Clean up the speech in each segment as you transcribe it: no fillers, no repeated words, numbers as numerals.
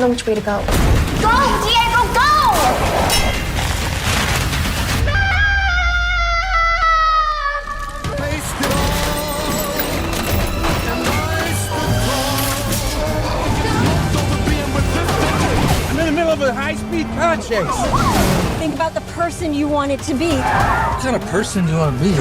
know which way to go. Go, Diego, go! I'm in the middle of a high-speed car chase. Think about the person you want it to be. What kind of person do you want to be?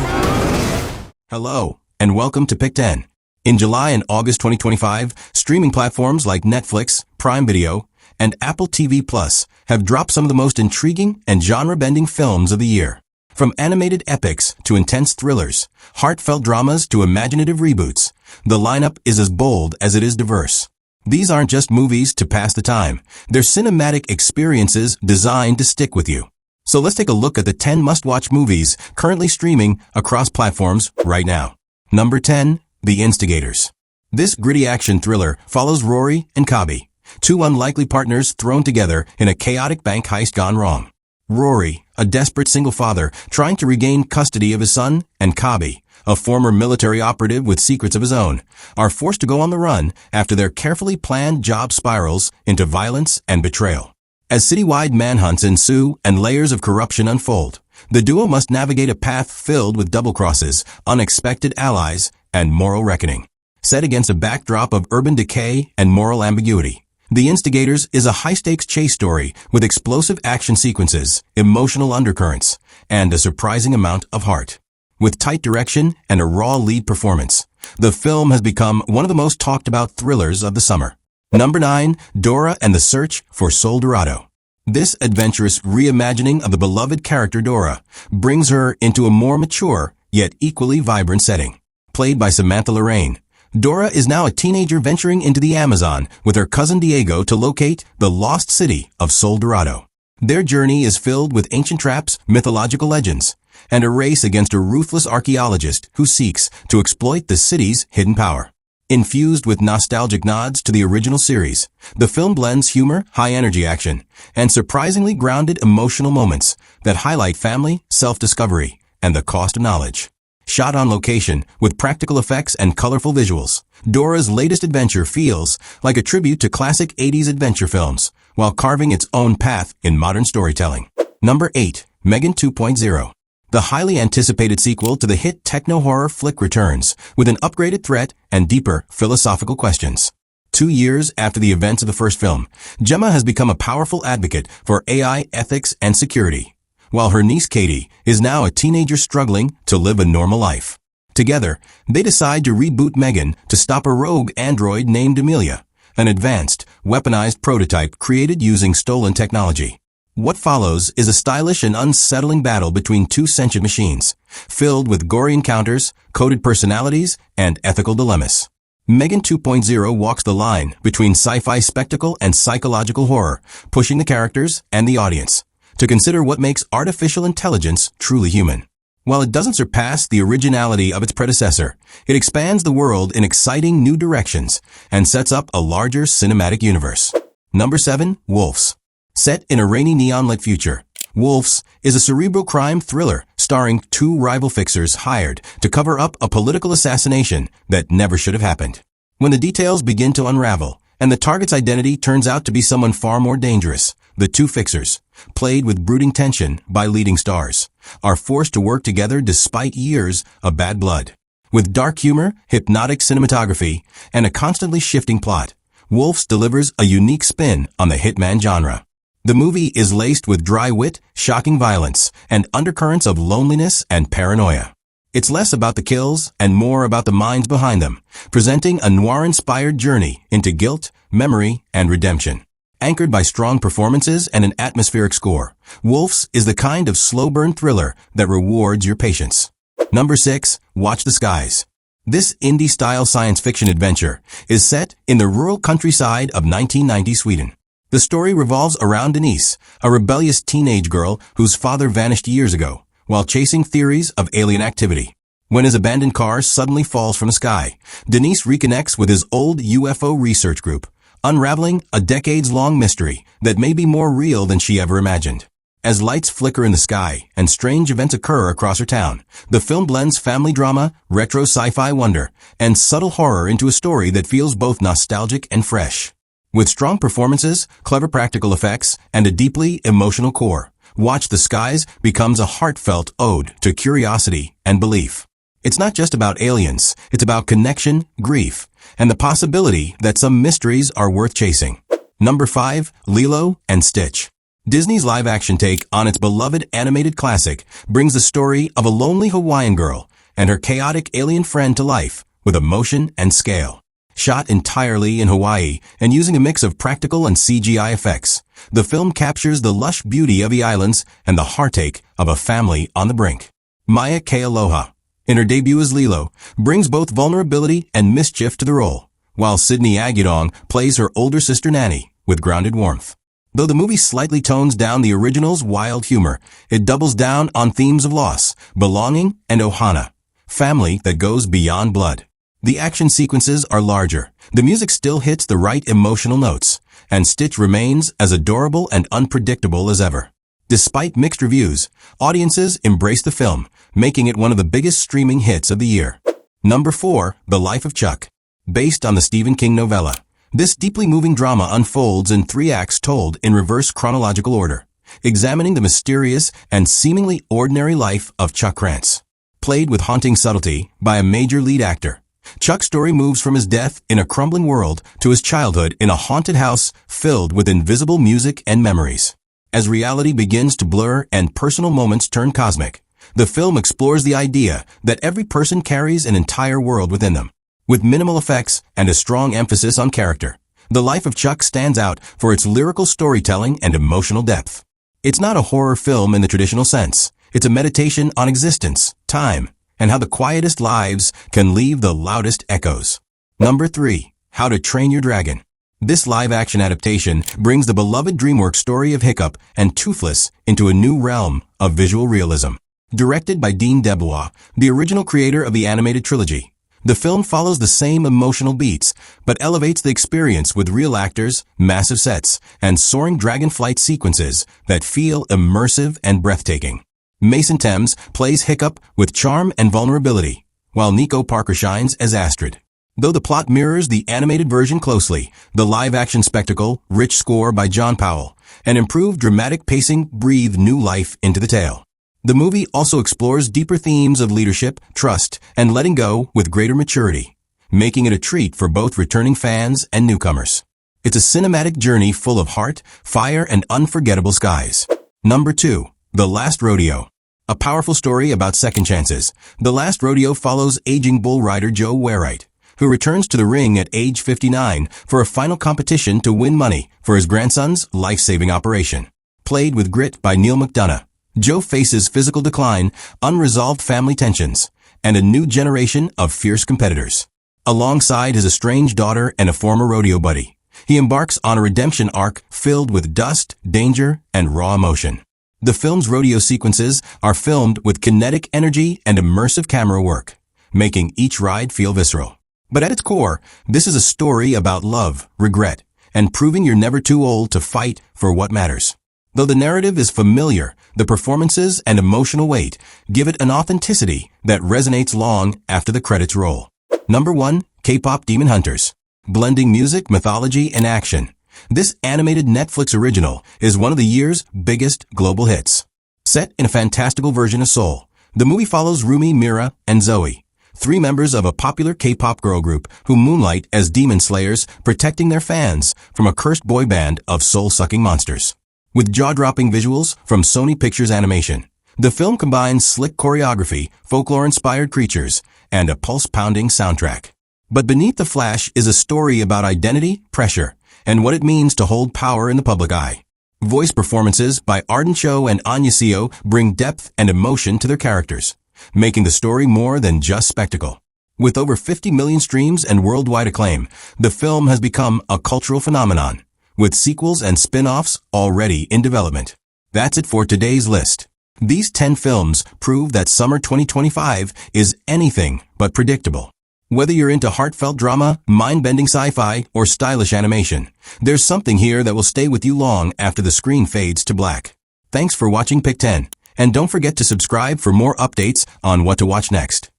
Hello, and welcome to Pick 10. In July and August 2025, streaming platforms like Netflix, Prime Video, and Apple TV Plus have dropped some of the most intriguing and genre-bending films of the year. From animated epics to intense thrillers, heartfelt dramas to imaginative reboots, the lineup is as bold as it is diverse. These aren't just movies to pass the time. They're cinematic experiences designed to stick with you. So let's take a look at the 10 must-watch movies currently streaming across platforms right now. Number 10, The Instigators. This gritty action thriller follows Rory and Kabi, two unlikely partners thrown together in a chaotic bank heist gone wrong. Rory, a desperate single father trying to regain custody of his son, and Kabi, a former military operative with secrets of his own, are forced to go on the run after their carefully planned job spirals into violence and betrayal. As citywide manhunts ensue and layers of corruption unfold, the duo must navigate a path filled with double crosses, unexpected allies, and moral reckoning. Set against a backdrop of urban decay and moral ambiguity, The Instigators is a high-stakes chase story with explosive action sequences, emotional undercurrents, and a surprising amount of heart. With tight direction and a raw lead performance, the film has become one of the most talked about thrillers of the summer. Number 9, Dora and the Search for Sol Dorado. This adventurous reimagining of the beloved character Dora brings her into a more mature, yet equally vibrant setting. Played by Samantha Lorraine, Dora is now a teenager venturing into the Amazon with her cousin Diego to locate the lost city of Sol Dorado. Their journey is filled with ancient traps, mythological legends, and a race against a ruthless archaeologist who seeks to exploit the city's hidden power. Infused with nostalgic nods to the original series, the film blends humor, high-energy action, and surprisingly grounded emotional moments that highlight family, self-discovery, and the cost of knowledge. Shot on location with practical effects and colorful visuals, Dora's latest adventure feels like a tribute to classic 80s adventure films while carving its own path in modern storytelling. Number 8, Megan 2.0. The highly anticipated sequel to the hit techno-horror flick returns with an upgraded threat and deeper philosophical questions. 2 years after the events of the first film, Gemma has become a powerful advocate for AI ethics and security, while her niece Katie is now a teenager struggling to live a normal life. Together, they decide to reboot Megan to stop a rogue android named Amelia, an advanced, weaponized prototype created using stolen technology. What follows is a stylish and unsettling battle between two sentient machines, filled with gory encounters, coded personalities, and ethical dilemmas. Megan 2.0 walks the line between sci-fi spectacle and psychological horror, pushing the characters and the audience to consider what makes artificial intelligence truly human. While it doesn't surpass the originality of its predecessor, it expands the world in exciting new directions and sets up a larger cinematic universe. Number 7, Wolves. Set in a rainy neon-lit future, Wolves is a cerebral crime thriller starring two rival fixers hired to cover up a political assassination that never should have happened. When the details begin to unravel and the target's identity turns out to be someone far more dangerous, the two fixers, played with brooding tension by leading stars, are forced to work together despite years of bad blood. With dark humor, hypnotic cinematography, and a constantly shifting plot, Wolves delivers a unique spin on the hitman genre. The movie is laced with dry wit, shocking violence, and undercurrents of loneliness and paranoia. It's less about the kills and more about the minds behind them, presenting a noir-inspired journey into guilt, memory, and redemption. Anchored by strong performances and an atmospheric score, Wolves is the kind of slow-burn thriller that rewards your patience. Number 6, Watch the Skies. This indie-style science fiction adventure is set in the rural countryside of 1990 Sweden. The story revolves around Denise, a rebellious teenage girl whose father vanished years ago, while chasing theories of alien activity. When his abandoned car suddenly falls from the sky, Denise reconnects with his old UFO research group, unraveling a decades-long mystery that may be more real than she ever imagined. As lights flicker in the sky and strange events occur across her town, the film blends family drama, retro sci-fi wonder, and subtle horror into a story that feels both nostalgic and fresh. With strong performances, clever practical effects, and a deeply emotional core, Watch the Skies becomes a heartfelt ode to curiosity and belief. It's not just about aliens, it's about connection, grief, and the possibility that some mysteries are worth chasing. Number 5. Lilo and Stitch. Disney's live-action take on its beloved animated classic brings the story of a lonely Hawaiian girl and her chaotic alien friend to life with emotion and scale. Shot entirely in Hawaii and using a mix of practical and CGI effects, the film captures the lush beauty of the islands and the heartache of a family on the brink. Maya Kealoha, in her debut as Lilo, brings both vulnerability and mischief to the role, while Sydney Agudong plays her older sister Nanny with grounded warmth. Though the movie slightly tones down the original's wild humor, it doubles down on themes of loss, belonging, and ohana, family that goes beyond blood. The action sequences are larger, the music still hits the right emotional notes, and Stitch remains as adorable and unpredictable as ever. Despite mixed reviews, audiences embrace the film, making it one of the biggest streaming hits of the year. Number 4. The Life of Chuck. Based on the Stephen King novella, this deeply moving drama unfolds in 3 acts told in reverse chronological order, examining the mysterious and seemingly ordinary life of Chuck Krantz. Played with haunting subtlety by a major lead actor, Chuck's story moves from his death in a crumbling world to his childhood in a haunted house filled with invisible music and memories. As reality begins to blur and personal moments turn cosmic, the film explores the idea that every person carries an entire world within them. With minimal effects and a strong emphasis on character, The Life of Chuck stands out for its lyrical storytelling and emotional depth. It's not a horror film in the traditional sense. It's a meditation on existence, time, and how the quietest lives can leave the loudest echoes. Number 3. How to Train Your Dragon. This live-action adaptation brings the beloved DreamWorks story of Hiccup and Toothless into a new realm of visual realism. Directed by Dean DeBlois, the original creator of the animated trilogy, the film follows the same emotional beats, but elevates the experience with real actors, massive sets, and soaring dragon flight sequences that feel immersive and breathtaking. Mason Thames plays Hiccup with charm and vulnerability, while Nico Parker shines as Astrid. Though the plot mirrors the animated version closely, the live-action spectacle, rich score by John Powell, and improved dramatic pacing breathe new life into the tale. The movie also explores deeper themes of leadership, trust, and letting go with greater maturity, making it a treat for both returning fans and newcomers. It's a cinematic journey full of heart, fire, and unforgettable skies. Number 2. The Last Rodeo. A powerful story about second chances, The Last Rodeo follows aging bull rider Joe Wainwright, who returns to the ring at age 59 for a final competition to win money for his grandson's life-saving operation. Played with grit by Neil McDonough, Joe faces physical decline, unresolved family tensions, and a new generation of fierce competitors. Alongside his estranged daughter and a former rodeo buddy, he embarks on a redemption arc filled with dust, danger, and raw emotion. The film's rodeo sequences are filmed with kinetic energy and immersive camera work, making each ride feel visceral. But at its core, this is a story about love, regret, and proving you're never too old to fight for what matters. Though the narrative is familiar, the performances and emotional weight give it an authenticity that resonates long after the credits roll. Number 1. K-Pop Demon Hunters. Blending music, mythology, and action, this animated Netflix original is one of the year's biggest global hits. Set in a fantastical version of Seoul, the movie follows Rumi, Mira, and Zoe, 3 members of a popular K-pop girl group who moonlight as demon slayers, protecting their fans from a cursed boy band of soul-sucking monsters. With jaw-dropping visuals from Sony Pictures Animation, the film combines slick choreography, folklore-inspired creatures, and a pulse-pounding soundtrack. But beneath the flash is a story about identity, pressure, and what it means to hold power in the public eye. Voice performances by Arden Cho and Anya Seo bring depth and emotion to their characters, making the story more than just spectacle. With over 50 million streams and worldwide acclaim, the film has become a cultural phenomenon, with sequels and spin-offs already in development. That's it for today's list. These 10 films prove that summer 2025 is anything but predictable. Whether you're into heartfelt drama, mind-bending sci-fi, or stylish animation, there's something here that will stay with you long after the screen fades to black. Thanks for watching Pick 10, and don't forget to subscribe for more updates on what to watch next.